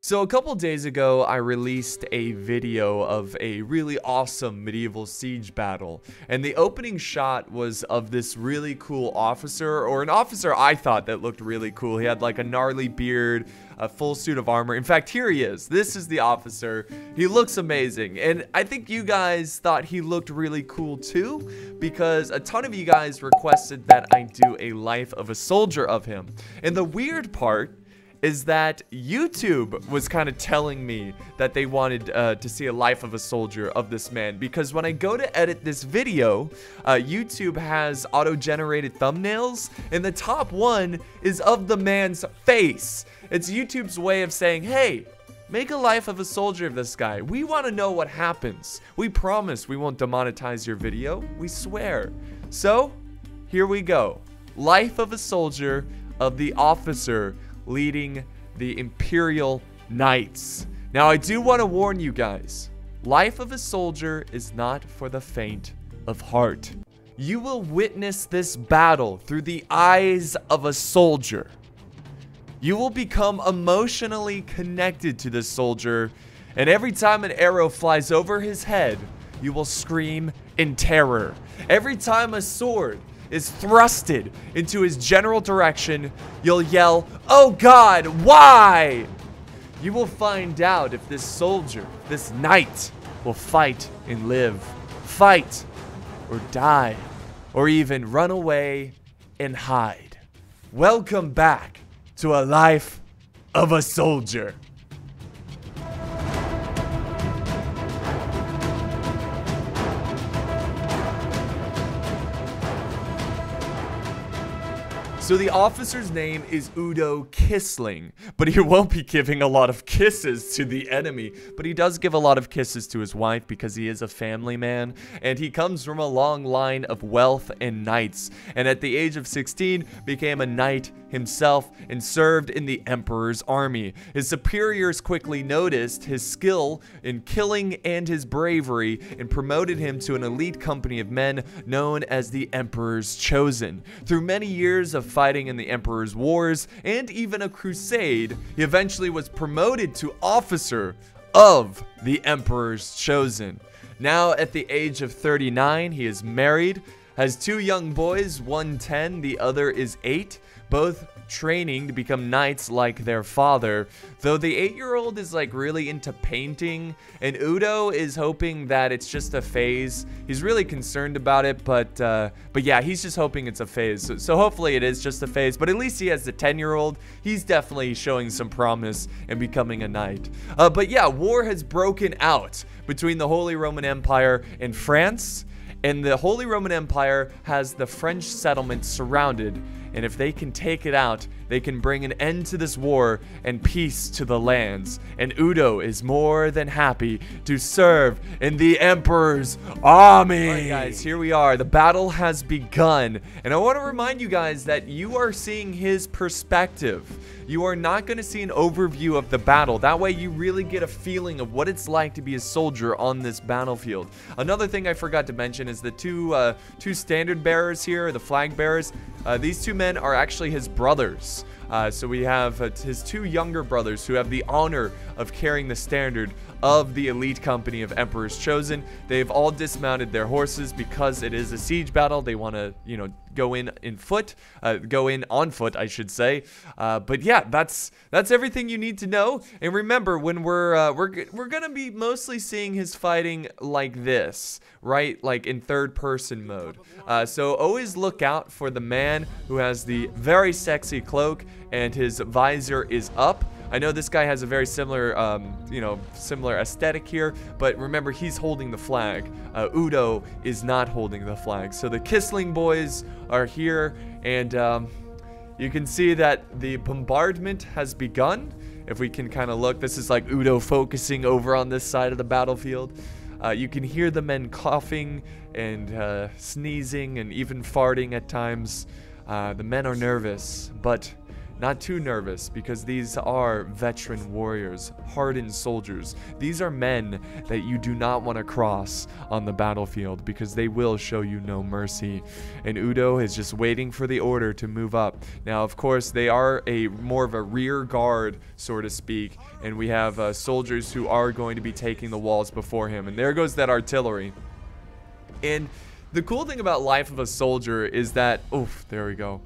So a couple days ago, I released a video of a really awesome medieval siege battle, and the opening shot was of this really cool officer, or an officer I thought that looked really cool. He had like a gnarly beard, a full suit of armor. In fact, here he is. This is the officer. He looks amazing, and I think you guys thought he looked really cool too, because a ton of you guys requested that I do a life of a soldier of him. And the weird part is that YouTube was kind of telling me that they wanted to see a life of a soldier of this man, because when I go to edit this video, YouTube has auto-generated thumbnails, and the top one is of the man's face. It's YouTube's way of saying, hey, make a life of a soldier of this guy. We want to know what happens. We promise we won't demonetize your video. We swear. So, here we go. Life of a soldier of the officer leading the Imperial Knights. Now, I do want to warn you guys, life of a soldier is not for the faint of heart. You will witness this battle through the eyes of a soldier. You will become emotionally connected to this soldier, and every time an arrow flies over his head, you will scream in terror. Every time a sword is thrusted into his general direction, you'll yell, "Oh God, why?" You will find out if this soldier, this knight, will fight and live, fight or die, or even run away and hide. Welcome back to a life of a soldier. So the officer's name is Udo Kisling, but he won't be giving a lot of kisses to the enemy, but he does give a lot of kisses to his wife because he is a family man, and he comes from a long line of wealth and knights, and at the age of 16 became a knight himself and served in the emperor's army. His superiors quickly noticed his skill in killing and his bravery and promoted him to an elite company of men known as the Emperor's Chosen. Through many years of fighting in the Emperor's wars and even a crusade, he eventually was promoted to officer of the Emperor's Chosen. Now at the age of 39, he is married, has two young boys, one 10, the other is 8, both training to become knights like their father, though the 8-year-old is like really into painting, and Udo is hoping that it's just a phase. He's really concerned about it, but yeah, he's just hoping it's a phase. So hopefully it is just a phase, but at least he has the 10-year-old. He's definitely showing some promise in becoming a knight. But yeah, war has broken out between the Holy Roman Empire and France, and the Holy Roman Empire has the French settlement surrounded. And if they can take it out, they can bring an end to this war and peace to the lands. And Udo is more than happy to serve in the Emperor's army. Alright guys, here we are. The battle has begun. And I want to remind you guys that you are seeing his perspective. You are not going to see an overview of the battle. That way you really get a feeling of what it's like to be a soldier on this battlefield. Another thing I forgot to mention is the two standard bearers here, the flag bearers. These two men are actually his brothers. So we have his two younger brothers who have the honor of carrying the standard of the elite company of Emperor's Chosen. They've all dismounted their horses because it is a siege battle. They want to, you know, go in on foot, I should say. But yeah, that's everything you need to know. And remember, when we're gonna be mostly seeing his fighting like this, right? Like in third-person mode. So always look out for the man who has the very sexy cloak and his visor is up. I know this guy has a very similar, similar aesthetic here, but remember, he's holding the flag. Udo is not holding the flag. So the Kisling boys are here, and you can see that the bombardment has begun. If we can kind of look, this is like Udo focusing over on this side of the battlefield. You can hear the men coughing and sneezing and even farting at times. The men are nervous, but not too nervous, because these are veteran warriors, hardened soldiers. These are men that you do not want to cross on the battlefield, because they will show you no mercy. And Udo is just waiting for the order to move up. Now, of course, they are more of a rear guard, so to speak, and we have soldiers who are going to be taking the walls before him. And there goes that artillery. And the cool thing about Life of a Soldier is that, oof, there we go.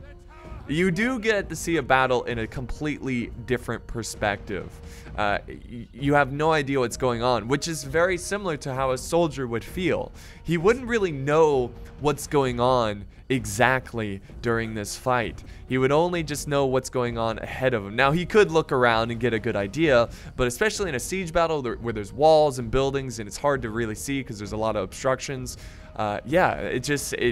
You do get to see a battle in a completely different perspective. You have no idea what's going on, which is very similar to how a soldier would feel. He wouldn't really know what's going on exactly during this fight. He would only just know what's going on ahead of him. Now, he could look around and get a good idea, but especially in a siege battle where there's walls and buildings and it's hard to really see because there's a lot of obstructions, yeah,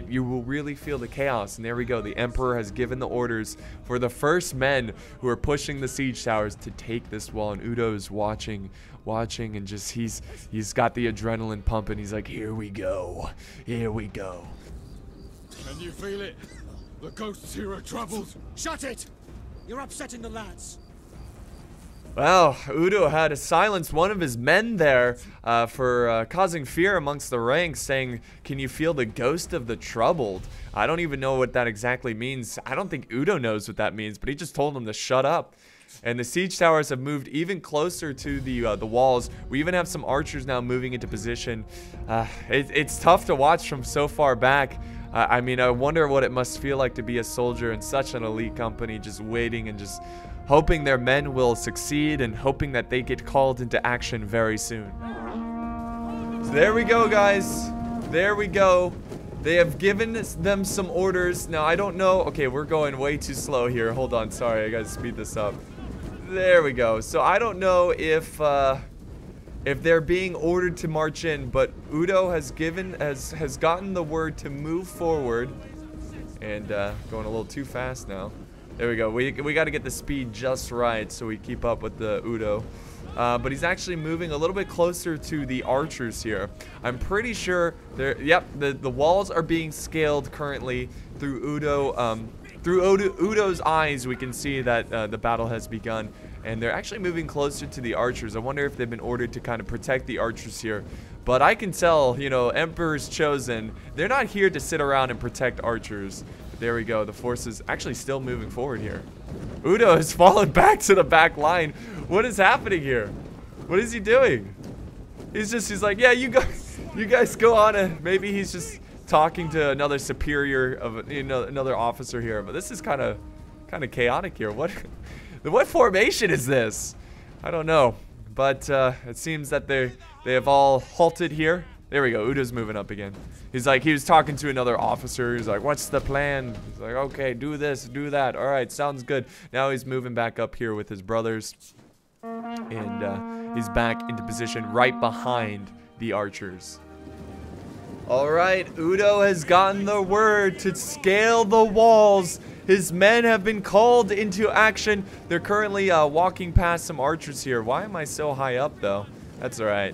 you will really feel the chaos. And there we go. The Emperor has given the orders for the first men who are pushing the siege towers to take this wall. And Udo is watching, and just he's got the adrenaline pumping. He's like, here we go, here we go. Can you feel it? The ghosts here are troubled. Shut it! You're upsetting the lads. Well, Udo had to silence one of his men there for causing fear amongst the ranks, saying, can you feel the ghost of the troubled? I don't even know what that exactly means. I don't think Udo knows what that means, but he just told him to shut up. And the siege towers have moved even closer to the walls. We even have some archers now moving into position. It's tough to watch from so far back. I mean, I wonder what it must feel like to be a soldier in such an elite company, just waiting and just hoping their men will succeed and hoping that they get called into action very soon. So there we go, guys. There we go. They have given them some orders. Now, I don't know. Okay, we're going way too slow here. Hold on. Sorry, I gotta speed this up. There we go. So I don't know if they're being ordered to march in, but Udo has gotten the word to move forward. And going a little too fast now. There we go. We got to get the speed just right so we keep up with the Udo. But he's actually moving a little bit closer to the archers here. I'm pretty sure the walls are being scaled currently through Udo. Through Udo's eyes, we can see that the battle has begun. And they're actually moving closer to the archers. I wonder if they've been ordered to kind of protect the archers here. But I can tell, you know, Emperor's chosen. They're not here to sit around and protect archers. There we go. The force is actually still moving forward here. Udo has fallen back to the back line. What is happening here? What is he doing? He's like, yeah, you guys go on. And maybe he's just talking to another superior of, you know, another officer here. But this is kind of chaotic here. What formation is this? I don't know. But it seems that they have all halted here. There we go. Udo's moving up again. He's like, he was talking to another officer. He's like, what's the plan? He's like, okay, do this, do that. All right, sounds good. Now he's moving back up here with his brothers. And he's back into position right behind the archers. All right, Udo has gotten the word to scale the walls. His men have been called into action. They're currently walking past some archers here. Why am I so high up, though? That's all right.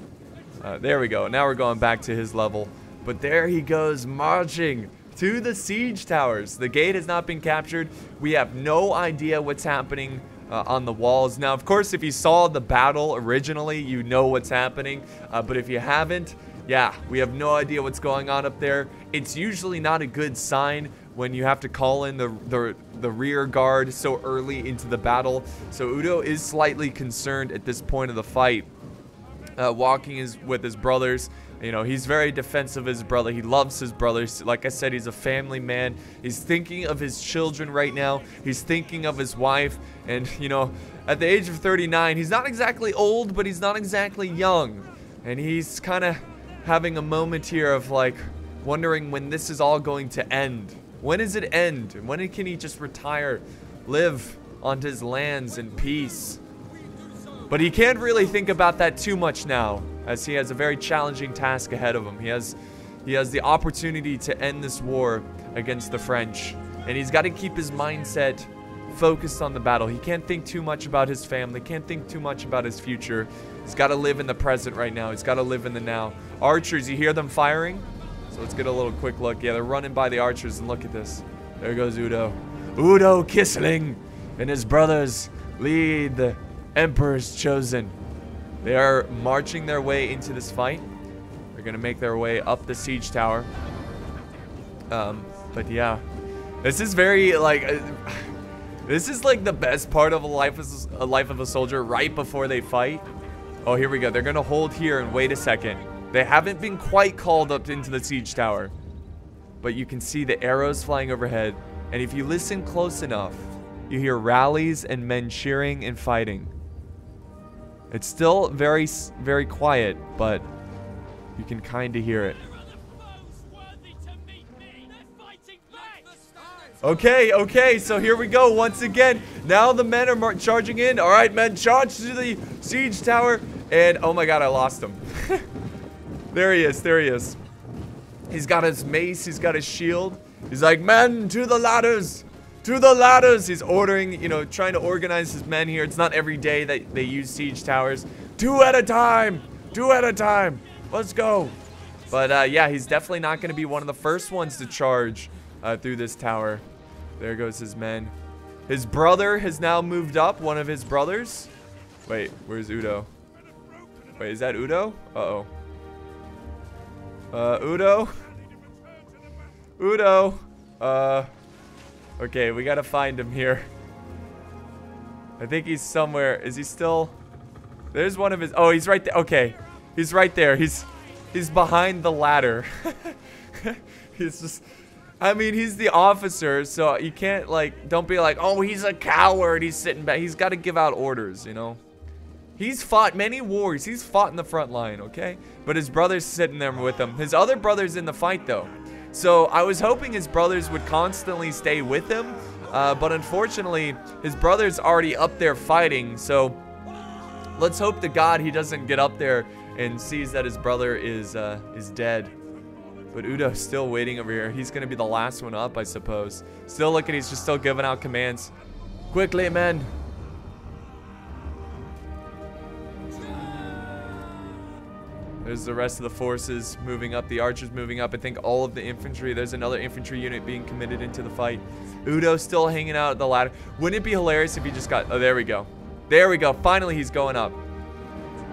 There we go. Now we're going back to his level. But there he goes, marching to the siege towers. The gate has not been captured. We have no idea what's happening on the walls. Now, of course, if you saw the battle originally, you know what's happening. But if you haven't, yeah, we have no idea what's going on up there. It's usually not a good sign when you have to call in the rear guard so early into the battle. So Udo is slightly concerned at this point of the fight. Walking with his brothers. You know, he's very defensive of his brother. He loves his brothers. Like I said, he's a family man. He's thinking of his children right now. He's thinking of his wife. And, you know, at the age of 39, he's not exactly old, but he's not exactly young. And he's kind of having a moment here of, like, wondering when this is all going to end. When does it end? And when can he just retire, live on his lands in peace? But he can't really think about that too much now, as he has a very challenging task ahead of him. He has the opportunity to end this war against the French, and he's got to keep his mindset focused on the battle. He can't think too much about his family, can't think too much about his future. He's got to live in the present right now. He's got to live in the now. Archers, you hear them firing? So let's get a little quick look. Yeah, they're running by the archers, and look at this. There goes Udo. Udo Kisling. and his brothers lead the Emperor's chosen. They are marching their way into this fight. They're gonna make their way up the siege tower. But yeah, this is very like, this is like the best part of a life of a soldier right before they fight. Oh, here we go. They're gonna hold here and wait a second. They haven't been quite called up into the siege tower, but you can see the arrows flying overhead. And if you listen close enough, you hear rallies and men cheering and fighting. It's still very, very quiet, but you can kind of hear it. Okay, so here we go once again. Now the men are charging in. All right, men, charge to the siege tower. And oh my god, I lost him. There he is. He's got his mace, he's got his shield. He's like, men, to the ladders. To the ladders. He's ordering, you know, trying to organize his men here. It's not every day that they use siege towers. 2 at a time. 2 at a time. Let's go. But yeah, he's definitely not going to be one of the first ones to charge through this tower. There goes his men. His brother has now moved up. One of his brothers. Wait, where's Udo? Wait, is that Udo? Uh-oh. Udo? Udo? Okay, we gotta find him here. I think he's somewhere. Is he still? There's one of his. Oh, he's right there. Okay, he's right there. He's behind the ladder. He's just. I mean, he's the officer, so you can't like. Don't be like, oh, he's a coward. He's sitting back. He's got to give out orders, you know. He's fought many wars. He's fought in the front line, okay? But his brother's sitting there with him. His other brother's in the fight, though. So I was hoping his brothers would constantly stay with him. But unfortunately, his brother's already up there fighting. So let's hope to God he doesn't get up there and sees that his brother is dead. But Udo's still waiting over here. He's going to be the last one up, I suppose. Still looking. He's just still giving out commands. Quickly, men. There's the rest of the forces moving up. The archers moving up. I think all of the infantry. There's another infantry unit being committed into the fight. Udo's still hanging out at the ladder. Wouldn't it be hilarious if he just got... Oh, there we go. There we go. Finally, he's going up.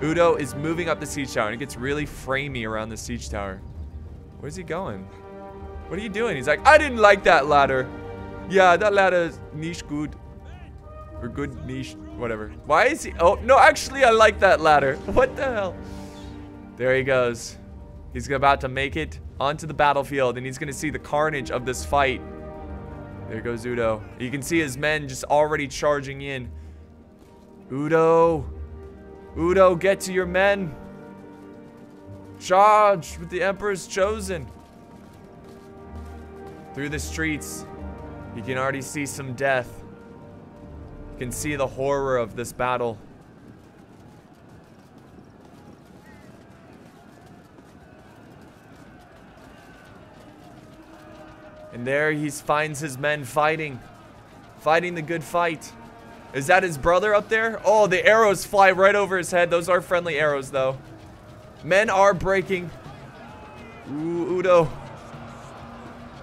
Udo is moving up the siege tower. And it gets really framey around the siege tower. Where's he going? What are you doing? He's like, I didn't like that ladder. Yeah, that ladder is niche good. Or good niche. Whatever. Why is he... Oh, no, actually, I like that ladder. What the hell? There he goes. He's about to make it onto the battlefield, and he's going to see the carnage of this fight. There goes Udo. You can see his men just already charging in. Udo. Udo, get to your men. Charge with the Emperor's chosen. Through the streets, you can already see some death. You can see the horror of this battle. And there he finds his men fighting. Fighting the good fight. Is that his brother up there? Oh, the arrows fly right over his head. Those are friendly arrows, though. Men are breaking. Ooh, Udo.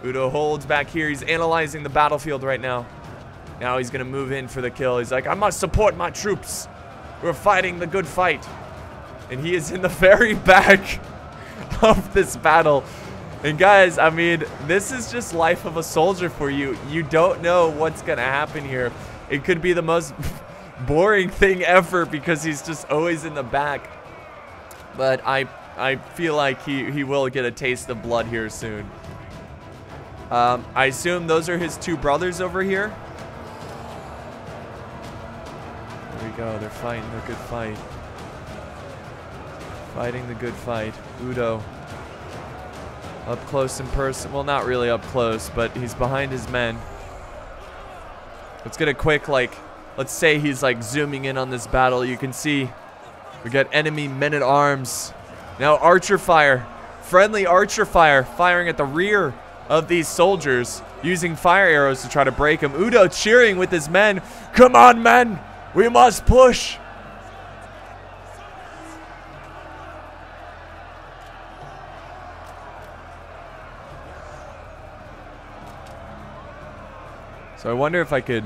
Udo holds back here. He's analyzing the battlefield right now. Now he's going to move in for the kill. He's like, I must support my troops. We're fighting the good fight. And he is in the very back of this battle. And guys, I mean, this is just life of a soldier for you. You don't know what's going to happen here. It could be the most boring thing ever because he's just always in the back. But I feel like he will get a taste of blood here soon. I assume those are his 2 brothers over here. There we go. They're fighting the good fight. Fighting the good fight. Udo. Up close and personal. Well, not really up close, but he's behind his men. Let's get a quick, like, let's say he's like zooming in on this battle. You can see we got enemy men-at-arms. Now archer fire. Friendly archer fire firing at the rear of these soldiers using fire arrows to try to break them. Udo cheering with his men. Come on, men. We must push. So I wonder if I could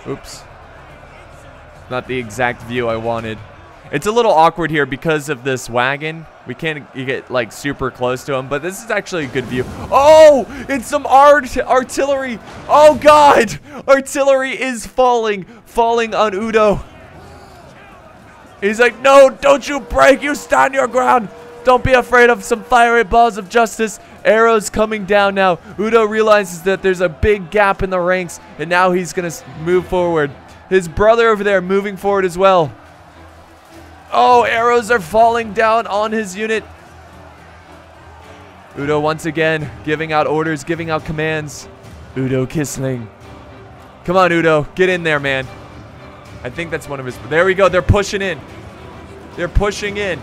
Oops. Not the exact view I wanted. It's a little awkward here because of this wagon. We can't get like super close to him, but this is actually a good view. Oh, it's some artillery. Oh God, artillery is falling on Udo. He's like, no, don't you break, you stand your ground. Don't be afraid of some fiery balls of justice. Arrows coming down now. Udo realizes that there's a big gap in the ranks, and now he's gonna move forward. His brother over there moving forward as well. Oh, arrows are falling down on his unit. Udo once again giving out orders, giving out commands. Udo Kisling. Come on, Udo. Get in there, man. I think that's one of his... There we go. They're pushing in. They're pushing in.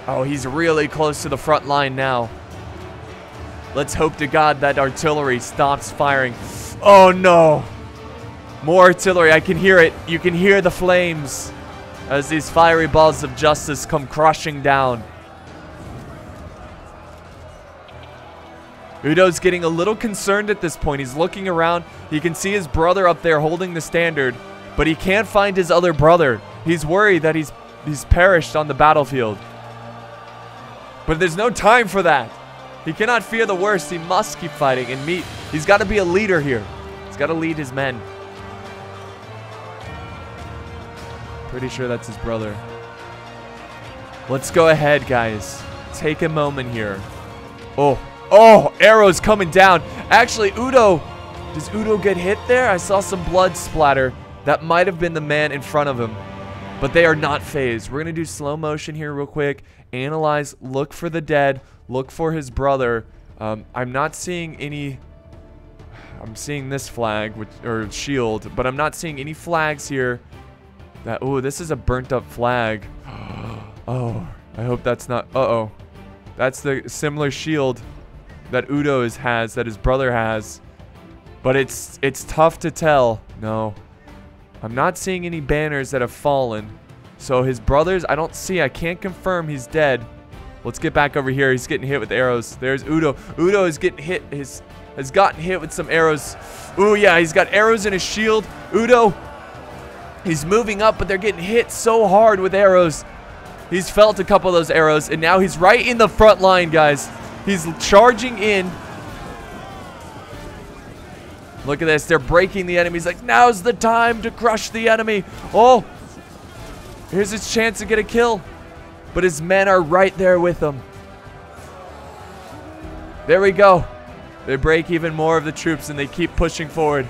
Oh, he's really close to the front line now. Let's hope to God that artillery stops firing. Oh, no. More artillery. I can hear it. You can hear the flames as these fiery balls of justice come crushing down. Udo's getting a little concerned at this point. He's looking around. He can see his brother up there holding the standard, but he can't find his other brother. He's worried that he's perished on the battlefield. But there's no time for that. He cannot fear the worst. He must keep fighting and meet. He's got to be a leader here. He's got to lead his men. Pretty sure that's his brother. Let's go ahead, guys. Take a moment here. Oh, arrows coming down. Actually, does Udo get hit there? I saw some blood splatter. That might have been the man in front of him. But they are not phased. We're going to do slow motion here real quick. Analyze, look for the dead, look for his brother. I'm not seeing any... I'm seeing this flag, or shield, but I'm not seeing any flags here. Oh, this is a burnt up flag. Oh, I hope that's not... Uh-oh. That's the similar shield that Udo has, that his brother has. But it's tough to tell. No. I'm not seeing any banners that have fallen. So his brothers, I can't confirm he's dead. Let's get back over here. He's getting hit with arrows. There's Udo. Udo is getting hit. Has gotten hit with some arrows. Ooh, yeah, he's got arrows in his shield. Udo, he's moving up, but they're getting hit so hard with arrows. He's felt a couple of those arrows, and now he's right in the front line, guys. He's charging in. Look at this. They're breaking the enemy. He's like, now's the time to crush the enemy. Oh, here's his chance to get a kill. But his men are right there with him. There we go. They break even more of the troops, and they keep pushing forward.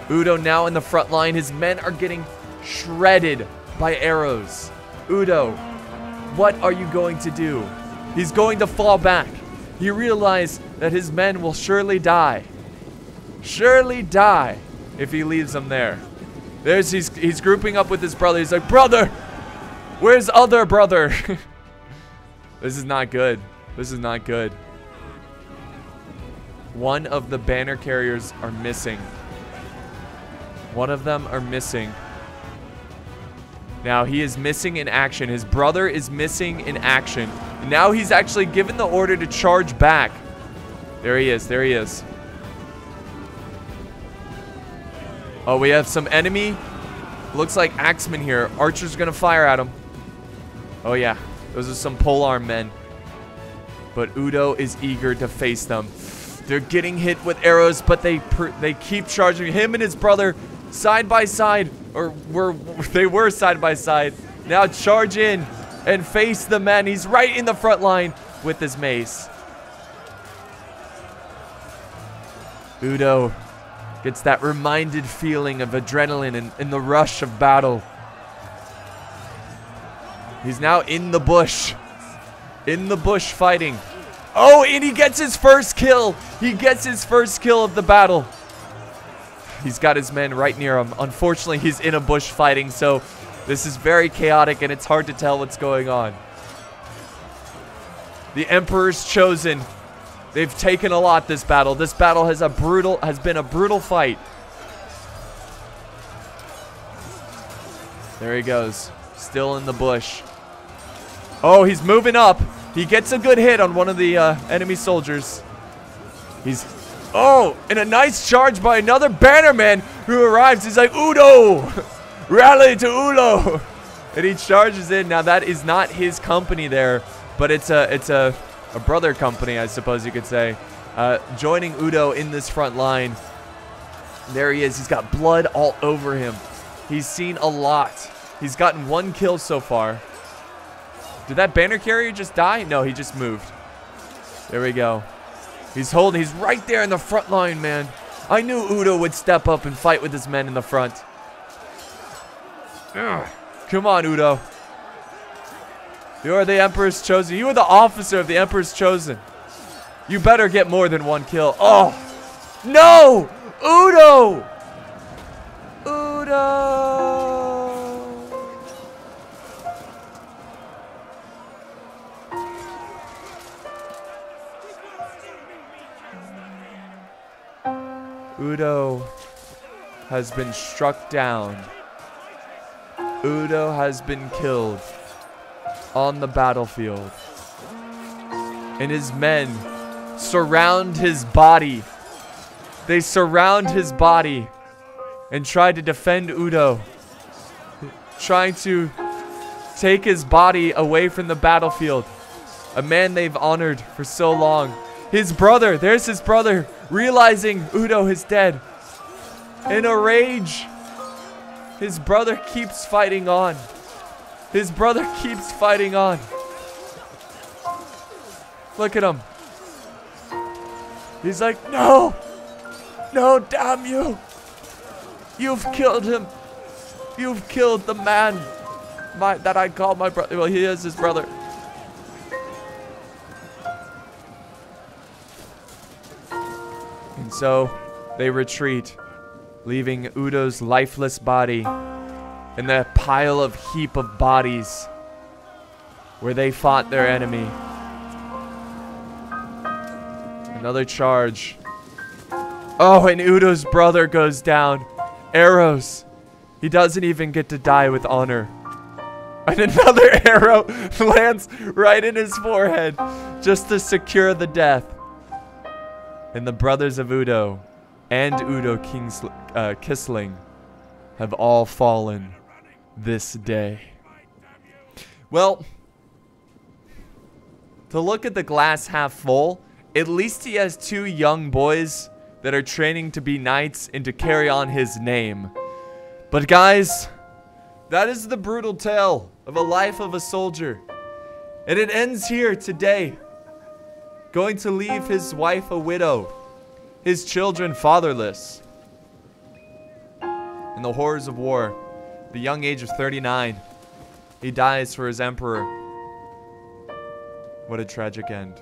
Udo now in the front line. His men are getting shredded by arrows. Udo, what are you going to do? He's going to fall back. He realized that his men will surely die. Surely die if he leaves them there. He's grouping up with his brother. He's like, brother, where's other brother? This is not good. This is not good. One of the banner carriers are missing. One of them are missing. Now he is missing in action. His brother is missing in action. And now he's actually given the order to charge back. There he is. There he is. Oh, we have some enemy. Looks like axemen here. Archer's gonna fire at him. Oh yeah, those are some polearm men. But Udo is eager to face them. They're getting hit with arrows, but they keep charging. Him and his brother side by side, or they were side by side. Now charge in and face the men. He's right in the front line with his mace. Udo gets that reminded feeling of adrenaline and the rush of battle. He's now in the bush. In the bush fighting. Oh, and he gets his first kill. He gets his first kill of the battle. He's got his men right near him. Unfortunately, he's in a bush fighting, so this is very chaotic and it's hard to tell what's going on. The Emperor's chosen. They've taken a lot this battle. This battle has been a brutal fight. There he goes. Still in the bush. Oh, he's moving up. He gets a good hit on one of the enemy soldiers. He's Oh, and a nice charge by another bannerman who arrives. He's like, Udo, rally to Udo. And he charges in. Now that is not his company there, but it's a brother company, I suppose you could say, joining Udo in this front line. There he is. He's got blood all over him. He's seen a lot. He's gotten 1 kill so far. Did that banner carrier just die? No, he just moved. There we go. He's holding. He's right there in the front line, man. I knew Udo would step up and fight with his men in the front. Ugh. Come on, Udo. You are the Emperor's chosen. You are the officer of the Emperor's chosen. You better get more than 1 kill. Oh, no! Udo! Udo! Udo has been struck down. Udo has been killed on the battlefield. And his men surround his body. They surround his body and try to defend Udo, trying to take his body away from the battlefield. A man they've honored for so long. His brother, there's his brother, realizing Udo is dead. In a rage, his brother keeps fighting on. His brother keeps fighting on. Look at him. He's like, no! No, damn you! You've killed him. You've killed the man that I call my brother. Well, he is his brother. And so they retreat, leaving Udo's lifeless body in that pile of heap of bodies where they fought their enemy. Another charge. Oh, and Udo's brother goes down. Arrows. He doesn't even get to die with honor. And another arrow lands right in his forehead just to secure the death. And the brothers of Udo and Udo Kisling have all fallen this day. Well, to look at the glass half full, at least he has 2 young boys that are training to be knights and to carry on his name. But guys, that is the brutal tale of a life of a soldier. And it ends here today. Going to leave his wife a widow, his children fatherless. In the horrors of war, the young age of 39, he dies for his emperor. What a tragic end.